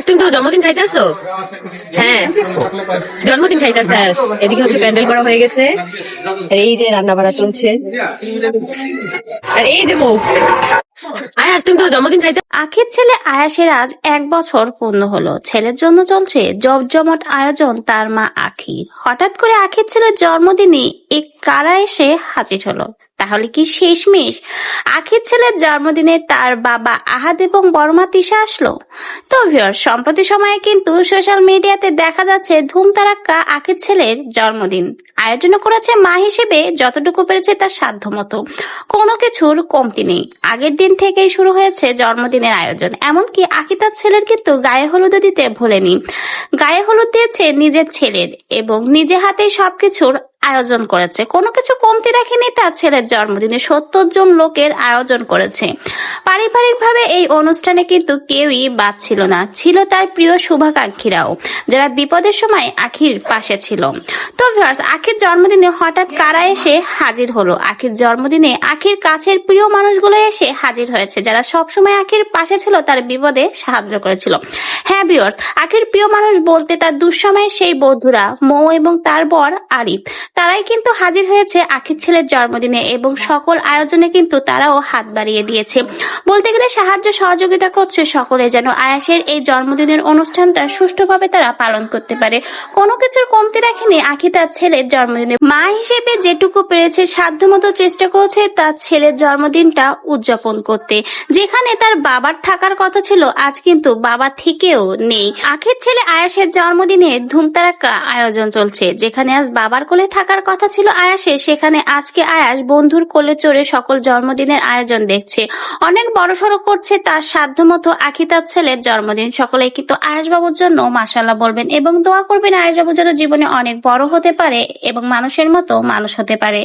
আয়াস তুমি তোমার জন্মদিন খাইতে আসছো? হ্যাঁ, জন্মদিন খাইতে আসছে আয়াস। এদিকে হচ্ছে প্যান্ডেল করা হয়ে গেছে, আর এই যে রান্না বাড়া চলছে, আর এই যে বউ। আয়াস তুমি তোমার জন্মদিন খাইতে। আখির ছেলে আয়াসের আজ 1 বছর পূর্ণ হলো। ছেলের জন্য চলছে জমজমাট আয়োজন তার মা আখির। হঠাৎ করে আখির ছেলের জন্মদিনে এক কারা এসে হাজির হলো। তাহলে কি শেষমেশ আখির ছেলের জন্মদিনে তার বাবা আহাদ এবং বড়মা তিশা আসলো? তো ভিউয়ার্স, সম্প্রতি সময়ে কিন্তু সোশ্যাল মিডিয়াতে দেখা যাচ্ছে ধুমতারাক্কা আখির ছেলের জন্মদিন আয়োজন করেছে মা হিসেবে যতটুকু পেরেছে তার সাধ্য মতো। কোনো কিছুর কমতি নেই। আগের দিন থেকেই শুরু হয়েছে জন্মদিনের আয়োজন। এমনকি আখি তার ছেলের কিন্তু গায়ে হলুদ দিতে ভোলেনি। গায়ে হলুদ দিয়েছে নিজের ছেলের এবং নিজে হাতেই সবকিছুর আয়োজন করেছে। কোনো কিছু কমতি রাখেনি তার ছেলের জন্মদিনে। 70 জন লোকের আয়োজন করেছে। পারিবারিকভাবে এই অনুষ্ঠানে কিন্তু কেউই বাদ ছিল না। ছিল তার প্রিয় শুভাকাঙ্ক্ষীরাও, যারা বিপদের সময় আখির পাশে ছিল। তো ভিউয়ার্স, আখির জন্মদিনে হঠাৎ কারা এসে হাজির হলো? আখির জন্মদিনে আখির কাছের প্রিয় মানুষগুলো এসে হাজির হয়েছে, যারা সবসময় আখির পাশে ছিল, তার বিপদে সাহায্য করেছিল। হ্যাঁ ভিউয়ার্স, আখির প্রিয় মানুষ বলতে তার দুঃসময়ের সেই বন্ধুরা মৌ এবং তার বর আরিফ, তারাই কিন্তু হাজির হয়েছে আখির ছেলের জন্মদিনে এবং সকল আয়োজনে কিন্তু তারাও হাত বাড়িয়ে দিয়েছে। বলতে গেলে সাহায্য সহযোগিতা করছে সকলে, যেন আয়াসের এই জন্মদিনের অনুষ্ঠানটা সুষ্ঠুভাবে তারা পালন করতে পারে। কোনো কিছুর কমতি রাখেনি আখি তার ছেলের জন্মদিনে। মা হিসেবে যেটুকু পেরেছে সাধ্যমতো চেষ্টা করেছে তার ছেলের জন্মদিনটা উদযাপন করতে। যেখানে তার বাবার থাকার কথা ছিল, আজ কিন্তু বাবা থেকেও নেই। আখির ছেলে আয়াসের জন্মদিনে ধুমতারাক্কা আয়োজন চলছে। যেখানে আজ বাবার কোলে থাকার কথা ছিল আয়াসের, সেখানে আজকে আয়াস বন্ধুর কোলে চড়ে সকল জন্মদিনের আয়োজন দেখছে। অনেক বড়সড় করছে তার সাধ্যমতো আখি তার ছেলের জন্মদিন। সকলে কিন্তু আয়াস বাবুর জন্য মাশাআল্লাহ বলবেন এবং দোয়া করবেন আয়াস বাবু যেন জীবনে অনেক বড় হতে পারে এবং মানুষের মতো মানুষ হতে পারে।